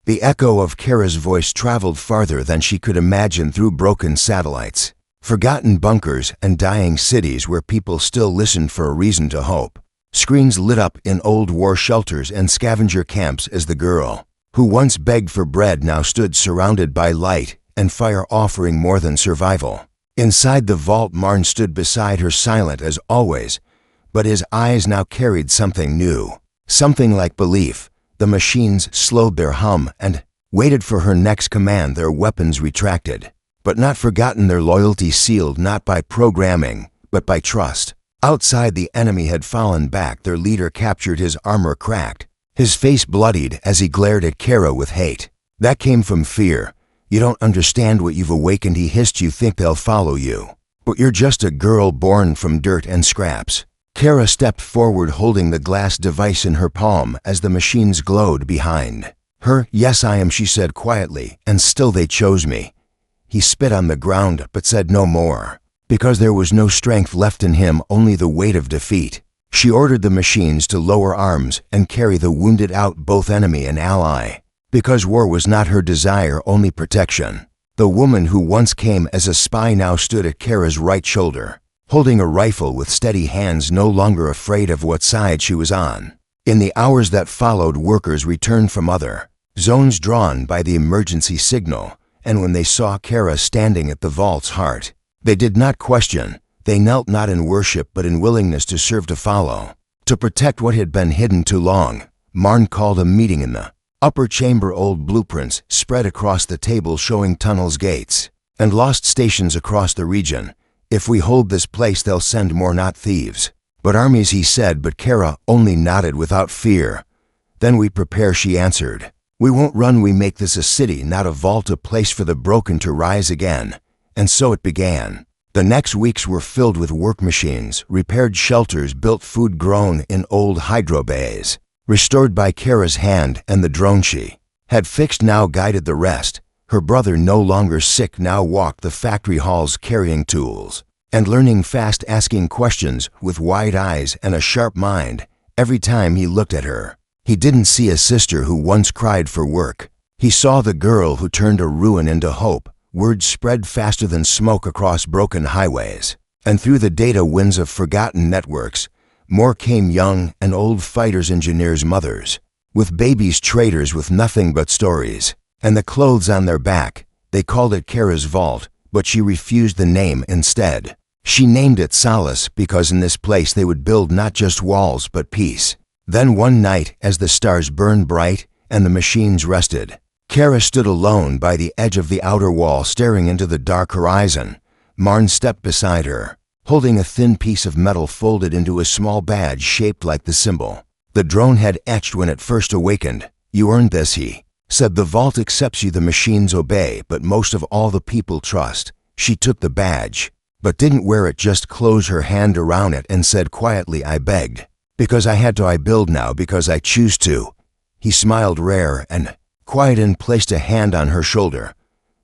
The echo of Kara's voice traveled farther than she could imagine through broken satellites, forgotten bunkers, and dying cities where people still listened for a reason to hope. Screens lit up in old war shelters and scavenger camps as the girl, who once begged for bread, now stood surrounded by light and fire, offering more than survival. Inside the vault, Marn stood beside her, silent as always, but his eyes now carried something new, something like belief. The machines slowed their hum and waited for her next command, their weapons retracted, but not forgotten, their loyalty sealed not by programming, but by trust. Outside, the enemy had fallen back, their leader captured, his armor cracked, his face bloodied as he glared at Kara with hate. That came from fear. "You don't understand what you've awakened," he hissed. "You think they'll follow you, but you're just a girl born from dirt and scraps." Kara stepped forward, holding the glass device in her palm as the machines glowed behind her. "Yes, I am," she said quietly, "and still they chose me." He spit on the ground but said no more, because there was no strength left in him, only the weight of defeat. She ordered the machines to lower arms and carry the wounded out, both enemy and ally, because war was not her desire, only protection. The woman who once came as a spy now stood at Kara's right shoulder, holding a rifle with steady hands, no longer afraid of what side she was on. In the hours that followed, workers returned from other zones drawn by the emergency signal, and when they saw Kara standing at the vault's heart, they did not question. They knelt, not in worship but in willingness to serve, to follow, to protect what had been hidden too long. Marn called a meeting in the upper chamber. Old blueprints spread across the table, showing tunnels, gates, and lost stations across the region. "If we hold this place, they'll send more, not thieves, but armies," he said, but Kara only nodded without fear. "Then we prepare," she answered. "We won't run. We make this a city, not a vault, a place for the broken to rise again." And so it began. The next weeks were filled with work machines, repaired shelters, built food grown in old hydro bays, restored by Kara's hand, and the drone she had fixed now guided the rest. Her brother, no longer sick, now walked the factory halls carrying tools and learning fast, asking questions with wide eyes and a sharp mind. Every time he looked at her, he didn't see a sister who once cried for work. He saw the girl who turned a ruin into hope. Words spread faster than smoke across broken highways, and through the data winds of forgotten networks, more came, young and old, fighters, engineers, mothers with babies, traders with nothing but stories and the clothes on their back. They called it Kara's vault, but she refused the name instead. She named it Solace, because in this place they would build not just walls but peace. Then one night, as the stars burned bright and the machines rested, Kara stood alone by the edge of the outer wall, staring into the dark horizon. Marn stepped beside her, holding a thin piece of metal folded into a small badge shaped like the symbol the drone had etched when it first awakened. "You earned this," he said. "The vault accepts you, the machines obey, but most of all the people trust." She took the badge, but didn't wear it, just closed her hand around it and said quietly, "I begged, because I had to. I build now because I choose to." He smiled rare and quiet and placed a hand on her shoulder.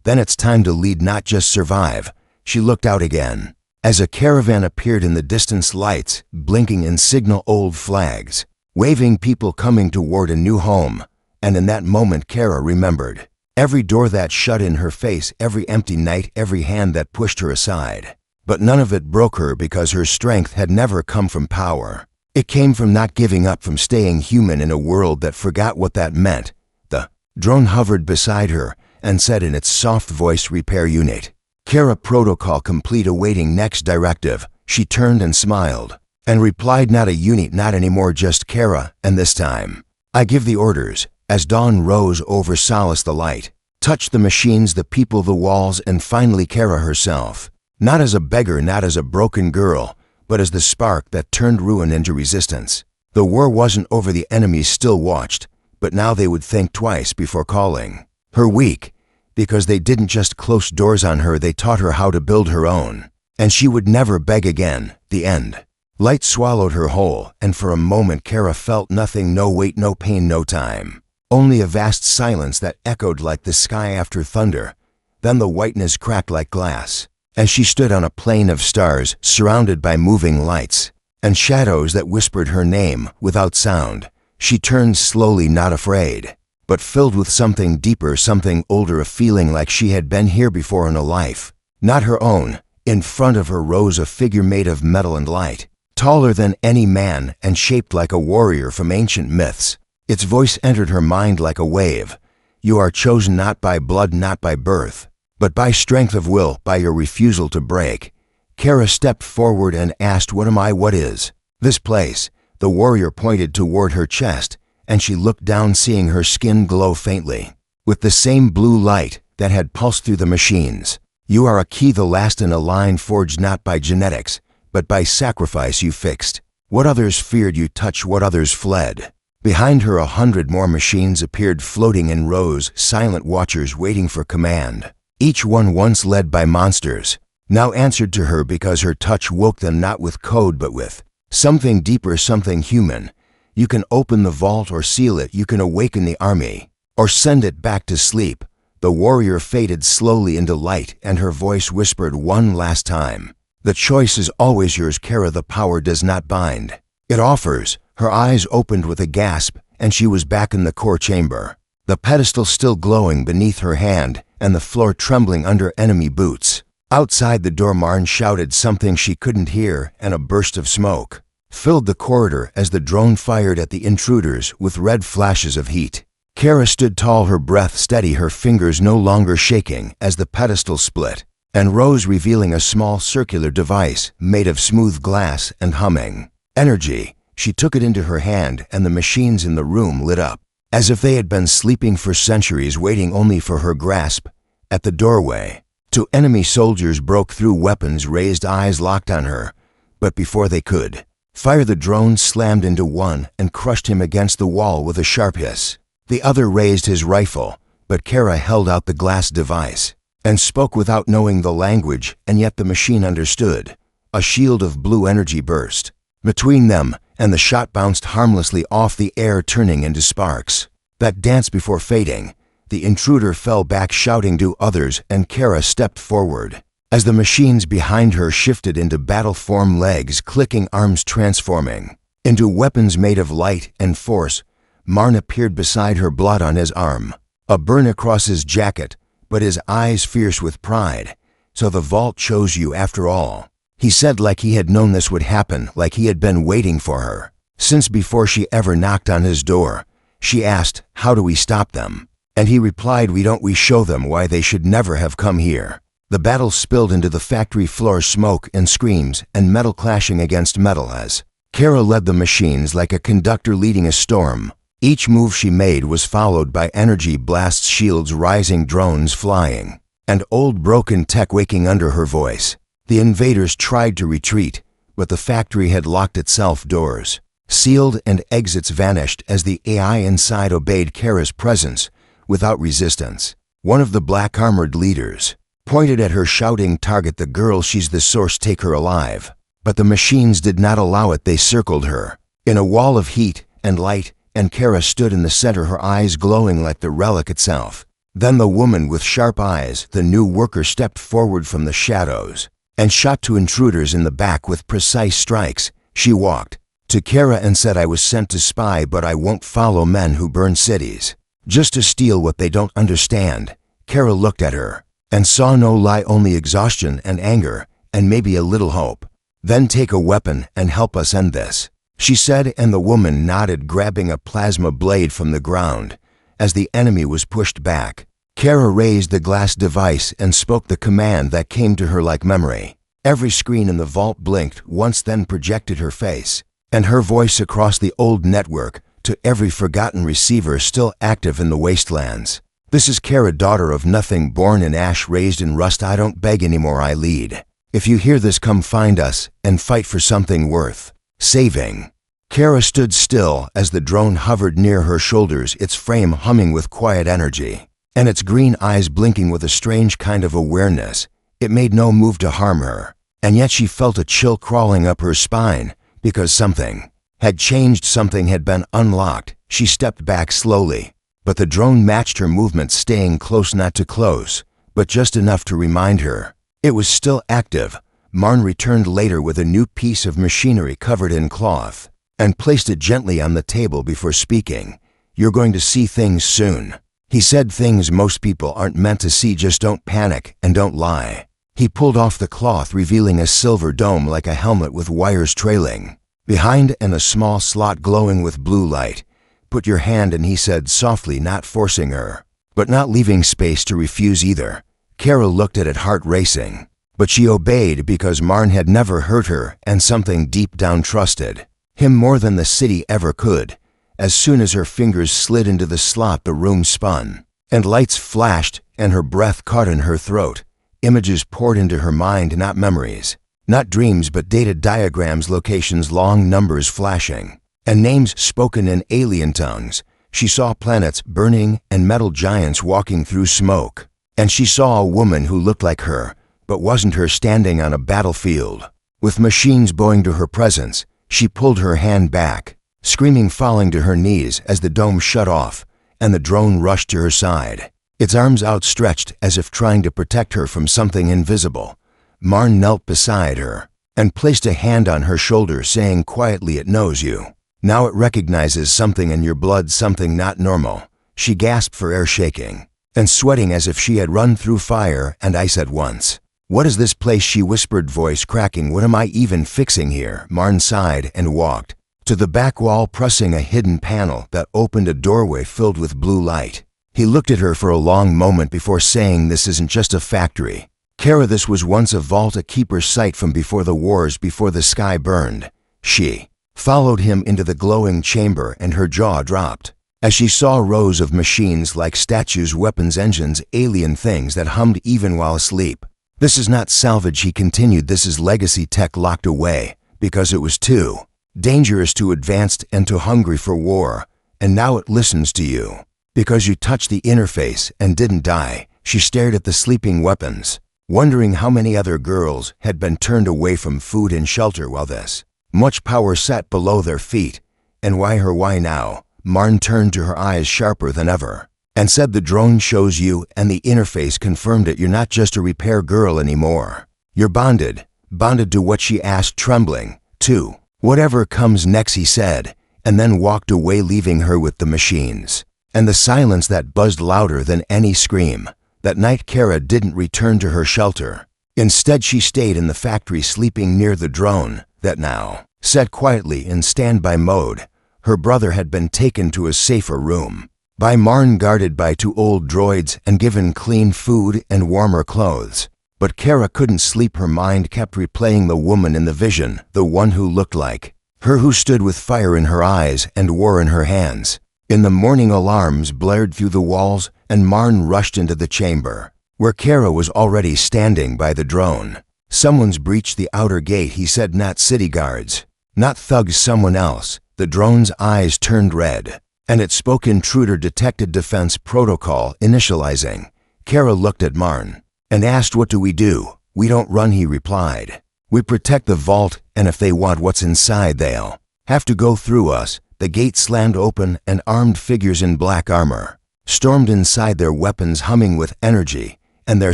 "Then it's time to lead, not just survive." She looked out again as a caravan appeared in the distance, lights blinking in signal, old flags waving, people coming toward a new home. And in that moment Kara remembered every door that shut in her face, every empty night, every hand that pushed her aside. But none of it broke her, because her strength had never come from power. It came from not giving up, from staying human in a world that forgot what that meant. The drone hovered beside her and said in its soft voice, "Repair unit." Kara, protocol complete, awaiting next directive. She turned and smiled and replied, "Not a unit, not anymore, just Kara, and this time I give the orders." As dawn rose over Solace, the light touched the machines, the people, the walls, and finally Kara herself. Not as a beggar, not as a broken girl, but as the spark that turned ruin into resistance. The war wasn't over, the enemies still watched, but now they would think twice before calling her weak, because they didn't just close doors on her, they taught her how to build her own. And she would never beg again. The end. Light swallowed her whole, and for a moment Kara felt nothing, no weight, no pain, no time. Only a vast silence that echoed like the sky after thunder. Then the whiteness cracked like glass, as she stood on a plain of stars, surrounded by moving lights and shadows that whispered her name without sound. She turned slowly, not afraid, but filled with something deeper, something older, a feeling like she had been here before in a life, not her own. In front of her rose a figure made of metal and light, taller than any man and shaped like a warrior from ancient myths. Its voice entered her mind like a wave. You are chosen not by blood, not by birth, but by strength of will, by your refusal to break. Kara stepped forward and asked, what am I? What is this place? The warrior pointed toward her chest, and she looked down, seeing her skin glow faintly with the same blue light that had pulsed through the machines. You are a key, the last in a line forged not by genetics, but by sacrifice. You fixed what others feared, you touched what others fled. Behind her 100 more machines appeared, floating in rows, silent watchers waiting for command. Each one once led by monsters, now answered to her because her touch woke them, not with code but with something deeper, something human. You can open the vault or seal it, you can awaken the army, or send it back to sleep. The warrior faded slowly into light, and her voice whispered one last time. The choice is always yours, Kara. The power does not bind, it offers. Her eyes opened with a gasp, and she was back in the core chamber, the pedestal still glowing beneath her hand, and the floor trembling under enemy boots. Outside the door, Marn shouted something she couldn't hear, and a burst of smoke filled the corridor as the drone fired at the intruders with red flashes of heat. Kara stood tall, her breath steady, her fingers no longer shaking, as the pedestal split and rose, revealing a small circular device made of smooth glass and humming energy. She took it into her hand, and the machines in the room lit up, as if they had been sleeping for centuries, waiting only for her grasp. At the doorway, 2 enemy soldiers broke through, weapons raised, eyes locked on her. But before they could fire, the drone slammed into one and crushed him against the wall with a sharp hiss. The other raised his rifle, but Kara held out the glass device and spoke without knowing the language, and yet the machine understood. A shield of blue energy burst between them, and the shot bounced harmlessly off the air, turning into sparks that danced before fading. The intruder fell back, shouting to others, and Kara stepped forward as the machines behind her shifted into battle form, legs clicking, arms transforming into weapons made of light and force. Marn appeared beside her, blood on his arm, a burn across his jacket, but his eyes fierce with pride. So the vault chose you after all, he said, like he had known this would happen, like he had been waiting for her since before she ever knocked on his door. She asked, how do we stop them? And he replied, we don't, we show them why they should never have come here. The battle spilled into the factory floor, smoke and screams and metal clashing against metal as Kara led the machines like a conductor leading a storm. Each move she made was followed by energy blasts, shields rising, drones flying, and old broken tech waking under her voice. The invaders tried to retreat, but the factory had locked itself, doors sealed and exits vanished as the AI inside obeyed Kara's presence without resistance. One of the black-armored leaders pointed at her, shouting, target the girl, she's the source, take her alive. But the machines did not allow it. They circled her in a wall of heat and light, and Kara stood in the center, her eyes glowing like the relic itself. Then the woman with sharp eyes, the new worker, stepped forward from the shadows and shot 2 intruders in the back with precise strikes. She walked to Kara and said, I was sent to spy, but I won't follow men who burn cities just to steal what they don't understand. Kara looked at her and saw no lie, only exhaustion and anger, and maybe a little hope. Then take a weapon and help us end this, she said, and the woman nodded, grabbing a plasma blade from the ground as the enemy was pushed back. Kara raised the glass device and spoke the command that came to her like memory. Every screen in the vault blinked once, then projected her face and her voice across the old network to every forgotten receiver still active in the wastelands. This is Kara, daughter of nothing, born in ash, raised in rust. I don't beg anymore, I lead. If you hear this, come find us and fight for something worth saving. Kara stood still as the drone hovered near her shoulders, its frame humming with quiet energy, and its green eyes blinking with a strange kind of awareness. It made no move to harm her, and yet she felt a chill crawling up her spine, because something had changed, something had been unlocked. She stepped back slowly, but the drone matched her movements, staying close, not too close, but just enough to remind her it was still active. Marn returned later with a new piece of machinery covered in cloth and placed it gently on the table before speaking. You're going to see things soon. He said things most people aren't meant to see. Just don't panic and don't lie. He pulled off the cloth, revealing a silver dome like a helmet with wires trailing behind and a small slot glowing with blue light. Put your hand in, he said softly, not forcing her, but not leaving space to refuse either. Kara looked at it, heart racing. But she obeyed because Marn had never hurt her, and something deep down trusted him more than the city ever could. As soon as her fingers slid into the slot, the room spun, and lights flashed, and her breath caught in her throat. Images poured into her mind, not memories, not dreams, but data diagrams, locations, long numbers flashing, and names spoken in alien tongues. She saw planets burning and metal giants walking through smoke. And she saw a woman who looked like her, but wasn't her, standing on a battlefield. With machines bowing to her presence, she pulled her hand back, screaming, falling to her knees as the dome shut off, and the drone rushed to her side, its arms outstretched as if trying to protect her from something invisible. Marn knelt beside her and placed a hand on her shoulder, saying quietly, "It knows you. Now it recognizes something in your blood, something not normal." She gasped for air, shaking and sweating as if she had run through fire and ice at once. "What is this place?" she whispered, voice cracking. "What am I even fixing here?" Marn sighed and walked to the back wall, pressing a hidden panel that opened a doorway filled with blue light. He looked at her for a long moment before saying, "This isn't just a factory, Kara. This was once a vault, a keeper's site from before the wars, before the sky burned." She followed him into the glowing chamber, and her jaw dropped as she saw rows of machines like statues, weapons, engines, alien things that hummed even while asleep. "This is not salvage," he continued. "This is legacy tech locked away because it was too dangerous, too advanced, and too hungry for war. And now it listens to you because you touched the interface and didn't die." She stared at the sleeping weapons, wondering how many other girls had been turned away from food and shelter while this much power sat below their feet. And why her? Why now? Marn turned to her, eyes sharper than ever, and said, "The drone shows you, and the interface confirmed it. You're not just a repair girl anymore. You're bonded to what?" she asked, trembling. "To whatever comes next," he said, and then walked away, leaving her with the machines and the silence that buzzed louder than any scream. That night, Kara didn't return to her shelter. Instead, she stayed in the factory, sleeping near the drone that now sat quietly in standby mode. Her brother had been taken to a safer room by Marn, guarded by 2 old droids and given clean food and warmer clothes. But Kara couldn't sleep. Her mind kept replaying the woman in the vision, the one who looked like her, who stood with fire in her eyes and war in her hands. In the morning, alarms blared through the walls, and Marn rushed into the chamber, where Kara was already standing by the drone. "Someone's breached the outer gate," he said. "Not city guards, not thugs, someone else." The drone's eyes turned red, and it spoke. "Intruder detected, defense protocol initializing." Kara looked at Marn and asked, "What do we do?" "We don't run," he replied. "We protect the vault, and if they want what's inside, they'll have to go through us." The gate slammed open, and armed figures in black armor stormed inside, their weapons humming with energy and their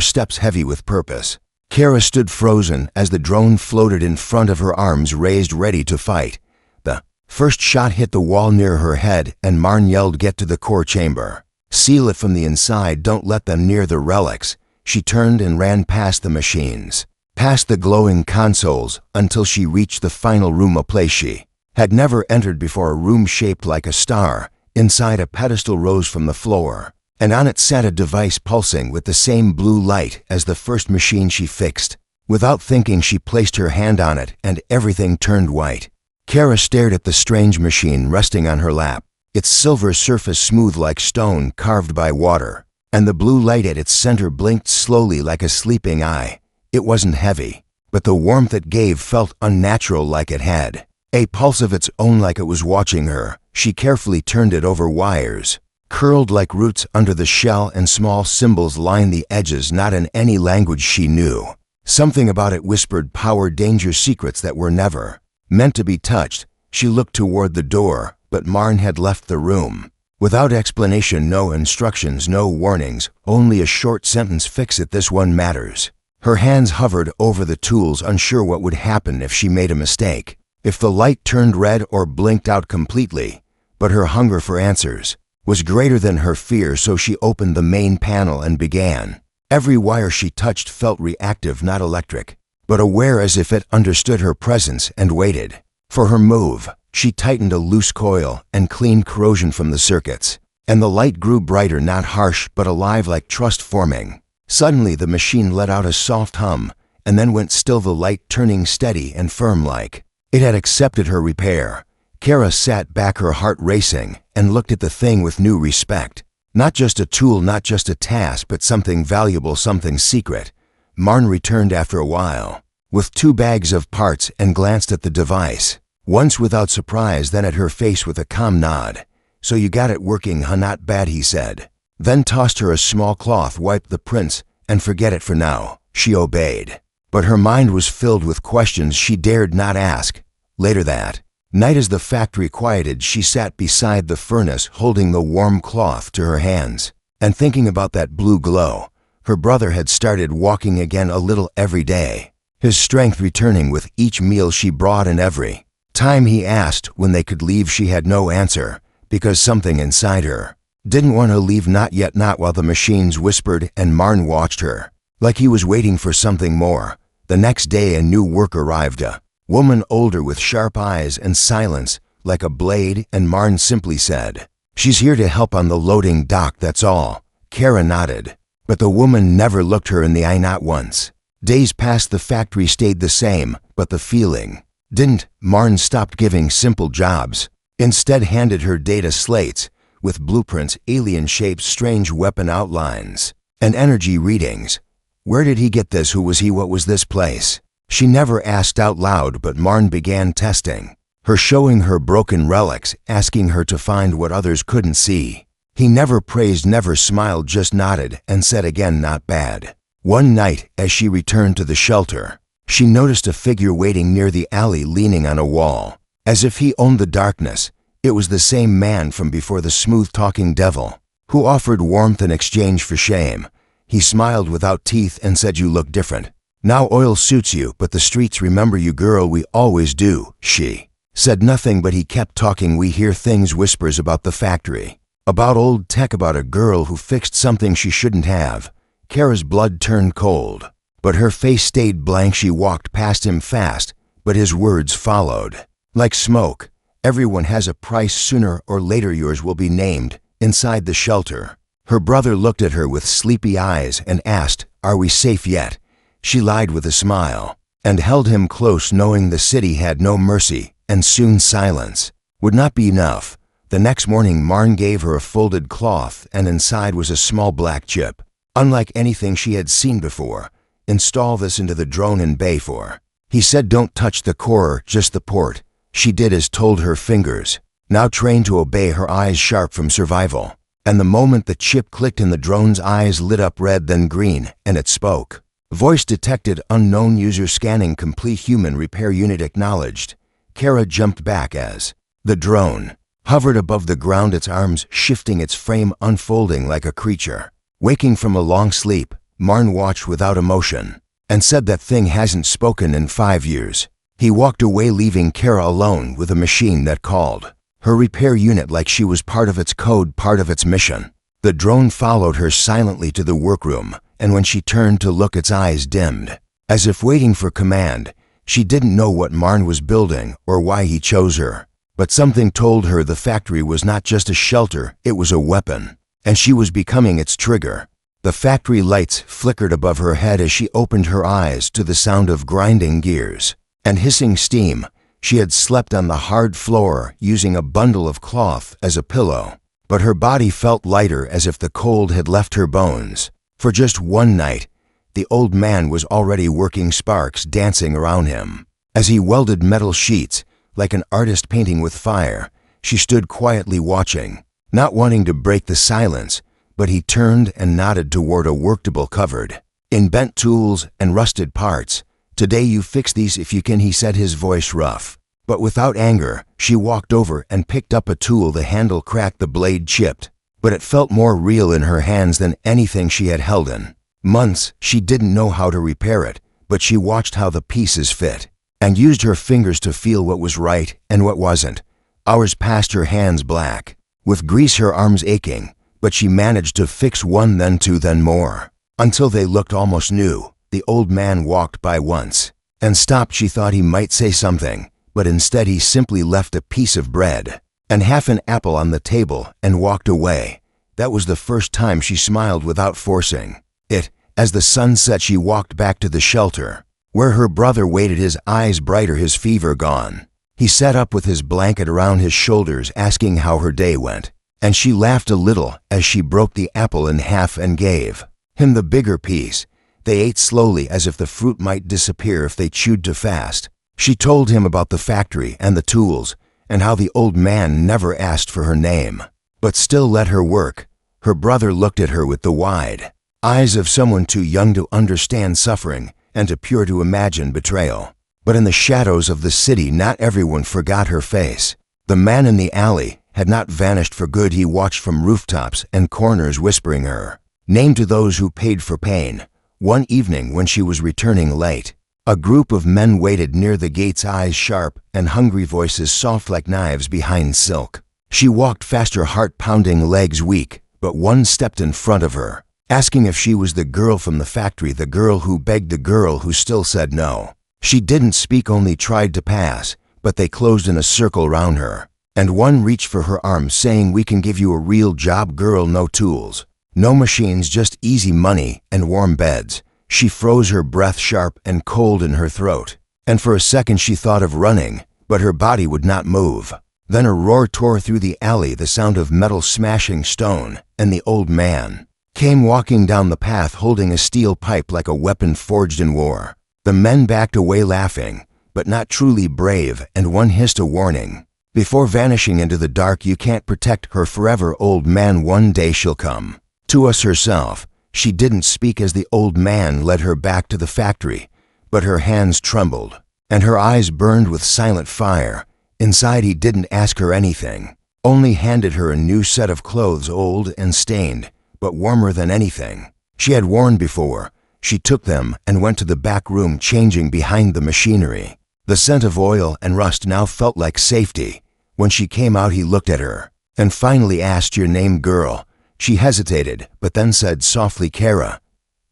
steps heavy with purpose. Kara stood frozen as the drone floated in front of her, arms raised, ready to fight. The first shot hit the wall near her head, and Marn yelled, "Get to the core chamber. Seal it from the inside. Don't let them near the relics." She turned and ran past the machines, past the glowing consoles, until she reached the final room, a place she had never entered before, a room shaped like a star. Inside, a pedestal rose from the floor, and on it sat a device pulsing with the same blue light as the first machine she fixed. Without thinking, she placed her hand on it, and everything turned white. Kara stared at the strange machine resting on her lap, its silver surface smooth like stone carved by water, and the blue light at its center blinked slowly like a sleeping eye. It wasn't heavy, but the warmth it gave felt unnatural, like it had a pulse of its own, like it was watching her. She carefully turned it over. Wires curled like roots under the shell, and small symbols lined the edges, not in any language she knew. Something about it whispered power, danger, secrets that were never meant to be touched. She looked toward the door, but Marn had left the room. Without explanation, no instructions, no warnings, only a short sentence, "Fix it, this one matters." Her hands hovered over the tools, unsure what would happen if she made a mistake, if the light turned red or blinked out completely. But her hunger for answers was greater than her fear, so she opened the main panel and began. Every wire she touched felt reactive, not electric, but aware, as if it understood her presence and waited for her move. She tightened a loose coil and cleaned corrosion from the circuits, and the light grew brighter, not harsh, but alive, like trust forming. Suddenly the machine let out a soft hum, and then went still, the light turning steady and firm, like it had accepted her repair. Kara sat back, her heart racing, and looked at the thing with new respect. Not just a tool, not just a task, but something valuable, something secret. Marn returned after a while, with 2 bags of parts, and glanced at the device, once without surprise, then at her face with a calm nod. "So you got it working, huh? Not bad," he said. Then tossed her a small cloth, wiped the prints, and "Forget it for now." She obeyed, but her mind was filled with questions she dared not ask. Later that night, as the factory quieted, she sat beside the furnace, holding the warm cloth to her hands, and thinking about that blue glow. Her brother had started walking again, a little every day, his strength returning with each meal she brought, and every time he asked when they could leave, she had no answer, because something inside her didn't want to leave. Not yet, not while the machines whispered, and Marn watched her, like he was waiting for something more. The next day a new worker arrived, a woman older, with sharp eyes and silence like a blade, and Marn simply said, "She's here to help on the loading dock, that's all." Kara nodded, but the woman never looked her in the eye, not once. Days passed, the factory stayed the same, but the feeling didn't. Marn stopped giving simple jobs, instead handed her data slates with blueprints, alien shapes, strange weapon outlines, and energy readings. Where did he get this? Who was he? What was this place? She never asked out loud, but Marn began testing her, showing her broken relics, asking her to find what others couldn't see. He never praised, never smiled, just nodded and said again, "Not bad." One night, as she returned to the shelter, she noticed a figure waiting near the alley, leaning on a wall, as if he owned the darkness. It was the same man from before, the smooth-talking devil, who offered warmth in exchange for shame. He smiled without teeth and said, "You look different. Now oil suits you, but the streets remember you, girl. We always do." She said nothing, but he kept talking. "We hear things, whispers about the factory, about old tech, about a girl who fixed something she shouldn't have." Kara's blood turned cold, but her face stayed blank. She walked past him fast, but his words followed like smoke. "Everyone has a price. Sooner or later yours will be named." Inside the shelter, her brother looked at her with sleepy eyes and asked, "Are we safe yet?" She lied with a smile and held him close, knowing the city had no mercy, and soon silence would not be enough. The next morning Marn gave her a folded cloth, and inside was a small black chip, unlike anything she had seen before. "Install this into the drone in bay for," he said. "Don't touch the core, just the port." She did as told, her fingers now trained to obey, her eyes sharp from survival. And the moment the chip clicked in, the drone's eyes lit up red, then green, and it spoke. Voice detected, unknown user scanning, complete. Human repair unit acknowledged. Kara jumped back as the drone hovered above the ground, its arms shifting, its frame unfolding like a creature waking from a long sleep. Marn watched without emotion and said, "That thing hasn't spoken in 5 years." He walked away, leaving Kara alone with a machine that called her repair unit like she was part of its code, part of its mission. The drone followed her silently to the workroom, and when she turned to look, its eyes dimmed, as if waiting for command. She didn't know what Marn was building or why he chose her, but something told her the factory was not just a shelter, it was a weapon, and she was becoming its trigger. The factory lights flickered above her head as she opened her eyes to the sound of grinding gears and hissing steam. She had slept on the hard floor, using a bundle of cloth as a pillow, but her body felt lighter, as if the cold had left her bones. For just one night, the old man was already working, sparks dancing around him as he welded metal sheets like an artist painting with fire. She stood quietly watching, not wanting to break the silence, but he turned and nodded toward a workable covered in bent tools and rusted parts. "Today you fix these if you can," he said, his voice rough, but without anger. She walked over and picked up a tool. The handle cracked, the blade chipped, but it felt more real in her hands than anything she had held in months. She didn't know how to repair it, but she watched how the pieces fit and used her fingers to feel what was right and what wasn't. Hours passed, her hands black with grease her arms aching, but she managed to fix one, then two, then more, until they looked almost new. The old man walked by once and stopped. She thought he might say something, but instead he simply left a piece of bread and half an apple on the table and walked away. That was the first time she smiled without forcing it. As the sun set, she walked back to the shelter, where her brother waited, his eyes brighter, his fever gone. He sat up with his blanket around his shoulders, asking how her day went, and she laughed a little as she broke the apple in half and gave him the bigger piece. They ate slowly, as if the fruit might disappear if they chewed too fast. She told him about the factory and the tools, and how the old man never asked for her name, but still let her work. Her brother looked at her with the wide eyes of someone too young to understand suffering and too pure to imagine betrayal. But in the shadows of the city, not everyone forgot her face. The man in the alley had not vanished for good. He watched from rooftops and corners, whispering her name to those who paid for pain. One evening when she was returning late, a group of men waited near the gates, eyes sharp and hungry, voices soft like knives behind silk. She walked faster, heart pounding, legs weak, but one stepped in front of her, asking if she was the girl from the factory, the girl who begged, the girl who still said no. She didn't speak, only tried to pass, but they closed in a circle round her, and one reached for her arm, saying, "We can give you a real job, girl, no tools, no machines, just easy money and warm beds." She froze, her breath sharp and cold in her throat, and for a second she thought of running, but her body would not move. Then a roar tore through the alley, the sound of metal smashing stone, and the old man came walking down the path, holding a steel pipe like a weapon forged in war. The men backed away, laughing, but not truly brave, and one hissed a warning before vanishing into the dark. "You can't protect her forever, old man. One day she'll come to us herself." She didn't speak as the old man led her back to the factory, but her hands trembled, and her eyes burned with silent fire. Inside, he didn't ask her anything, only handed her a new set of clothes, old and stained, but warmer than anything she had worn before. She took them and went to the back room, changing behind the machinery. The scent of oil and rust now felt like safety. When she came out, he looked at her and finally asked, "Your name, girl?" She hesitated, but then said softly, "Kara."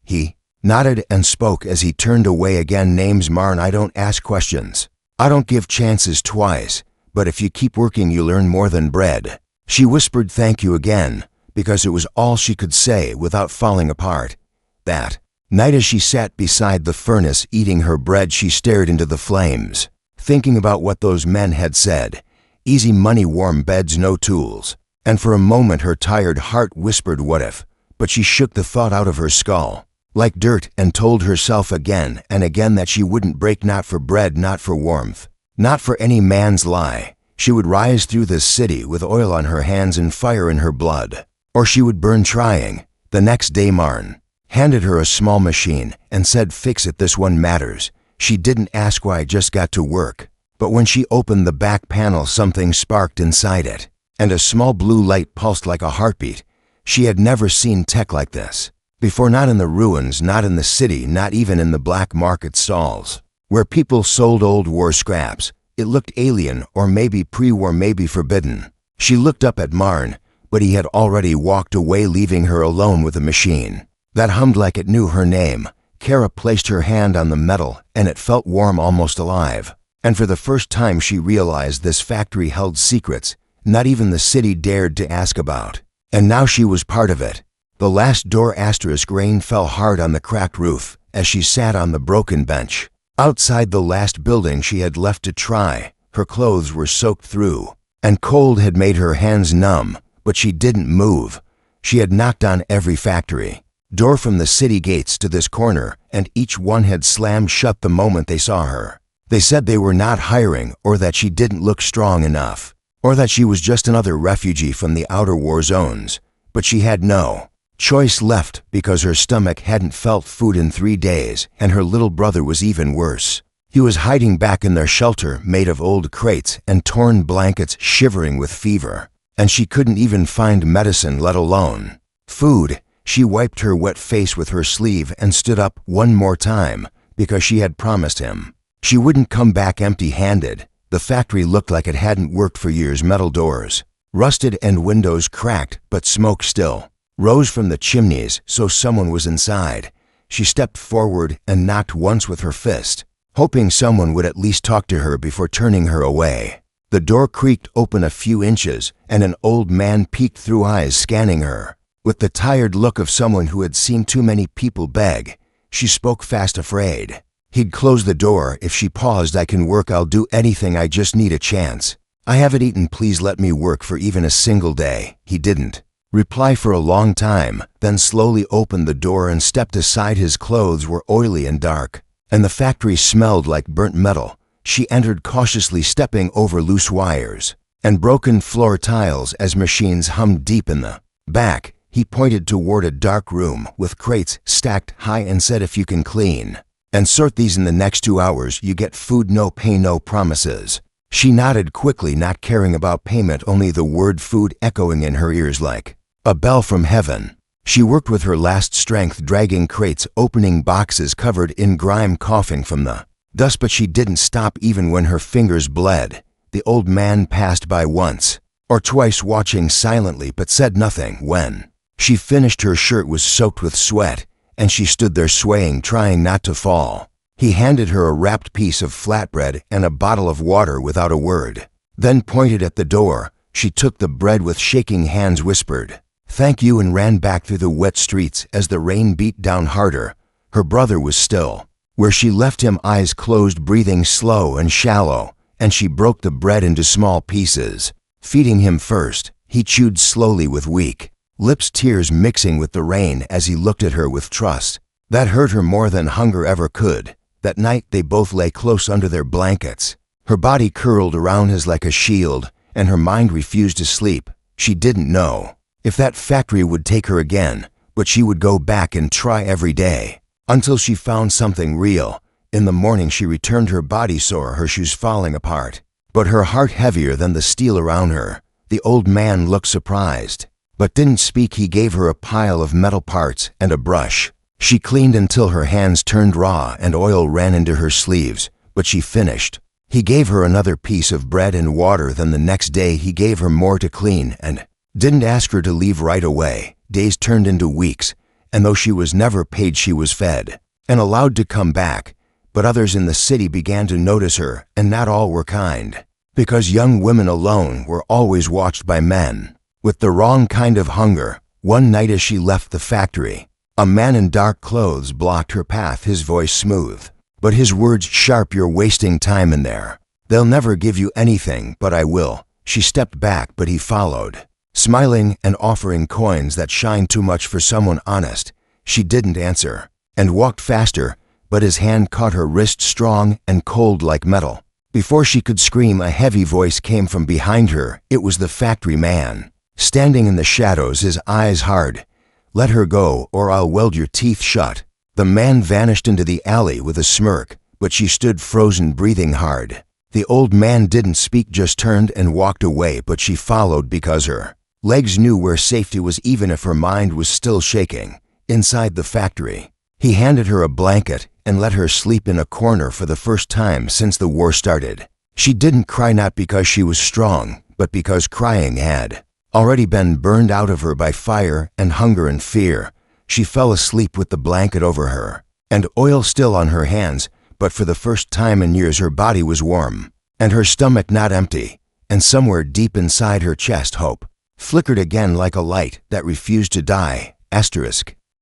He nodded and spoke as he turned away again, "Name's Marn. I don't ask questions. I don't give chances twice, but if you keep working, you learn more than bread." She whispered thank you again, because it was all she could say without falling apart. That night, as she sat beside the furnace eating her bread, she stared into the flames, thinking about what those men had said. Easy money, warm beds, no tools. And for a moment her tired heart whispered, "What if?" But she shook the thought out of her skull like dirt and told herself again and again that she wouldn't break, not for bread, not for warmth, not for any man's lie. She would rise through this city with oil on her hands and fire in her blood, or she would burn trying. The next day Marn handed her a small machine and said, "Fix it, this one matters." She didn't ask why, just got to work. But when she opened the back panel, something sparked inside it, and a small blue light pulsed like a heartbeat. She had never seen tech like this before, not in the ruins, not in the city, not even in the black market stalls where people sold old war scraps. It looked alien, or maybe pre-war, maybe forbidden. She looked up at Marn, but he had already walked away, leaving her alone with a machine that hummed like it knew her name. Kara placed her hand on the metal, and it felt warm, almost alive. And for the first time she realized this factory held secrets not even the city dared to ask about. And now she was part of it. The last door asterisk rain fell hard on the cracked roof as she sat on the broken bench outside the last building she had left to try. Her clothes were soaked through, and cold had made her hands numb, but she didn't move. She had knocked on every factory door from the city gates to this corner, and each one had slammed shut the moment they saw her. They said they were not hiring, or that she didn't look strong enough, or that she was just another refugee from the outer war zones. But she had no choice left, because her stomach hadn't felt food in 3 days, and her little brother was even worse. He was hiding back in their shelter made of old crates and torn blankets, shivering with fever, and she couldn't even find medicine, let alone food. She wiped her wet face with her sleeve and stood up one more time, because she had promised him she wouldn't come back empty-handed. The factory looked like it hadn't worked for years. Metal doors, Rusted and windows cracked, but smoke still rose from the chimneys, so someone was inside. She stepped forward and knocked once with her fist, hoping someone would at least talk to her before turning her away. The door creaked open a few inches, and an old man peeked through, eyes scanning her. With the tired look of someone who had seen too many people beg, she spoke fast, afraid. He'd close the door if she paused. "I can work, I'll do anything, I just need a chance. I haven't eaten, please let me work for even a single day." He didn't reply for a long time, then slowly opened the door and stepped aside. His clothes were oily and dark, and the factory smelled like burnt metal. She entered cautiously, stepping over loose wires and broken floor tiles as machines hummed deep in the back. He pointed toward a dark room with crates stacked high and said, "If you can clean and sort these in the next 2 hours, you get food, no pay, no promises." She nodded quickly, not caring about payment, only the word food echoing in her ears like a bell from heaven. She worked with her last strength, dragging crates, opening boxes covered in grime, coughing from the dust, but she didn't stop even when her fingers bled. The old man passed by once or twice, watching silently, but said nothing. When she finished, her shirt was soaked with sweat, and she stood there swaying, trying not to fall. He handed her a wrapped piece of flatbread and a bottle of water without a word, then pointed at the door. She took the bread with shaking hands, whispered, "Thank you," and ran back through the wet streets as the rain beat down harder. Her brother was still where she left him, eyes closed, breathing slow and shallow, and she broke the bread into small pieces, feeding him first. He chewed slowly with weak lips, tears mixing with the rain as he looked at her with trust that hurt her more than hunger ever could. That night they both lay close under their blankets, her body curled around his like a shield, and her mind refused to sleep. She didn't know if that factory would take her again, but she would go back and try every day until she found something real. In the morning she returned, her body sore, her shoes falling apart, but her heart heavier than the steel around her. The old man looked surprised, but didn't speak. He gave her a pile of metal parts and a brush. She cleaned until her hands turned raw and oil ran into her sleeves, but she finished. He gave her another piece of bread and water. Then the next day he gave her more to clean and didn't ask her to leave right away. Days turned into weeks, and though she was never paid, she was fed and allowed to come back. But others in the city began to notice her, and not all were kind, because young women alone were always watched by men with the wrong kind of hunger. One night as she left the factory, a man in dark clothes blocked her path, his voice smooth, but his words sharp. "You're wasting time in there. They'll never give you anything, but I will." She stepped back, but he followed, smiling and offering coins that shined too much for someone honest. She didn't answer and walked faster, but his hand caught her wrist, strong and cold like metal. Before she could scream, a heavy voice came from behind her. It was the factory man, standing in the shadows, his eyes hard. "Let her go, or I'll weld your teeth shut." The man vanished into the alley with a smirk, but she stood frozen, breathing hard. The old man didn't speak, just turned and walked away, but she followed because her legs knew where safety was, even if her mind was still shaking. Inside the factory, he handed her a blanket and let her sleep in a corner for the first time since the war started. She didn't cry, not because she was strong, but because crying had already been burned out of her by fire and hunger and fear. She fell asleep with the blanket over her and oil still on her hands, but for the first time in years her body was warm and her stomach not empty, and somewhere deep inside her chest hope flickered again like a light that refused to die. Asterisk.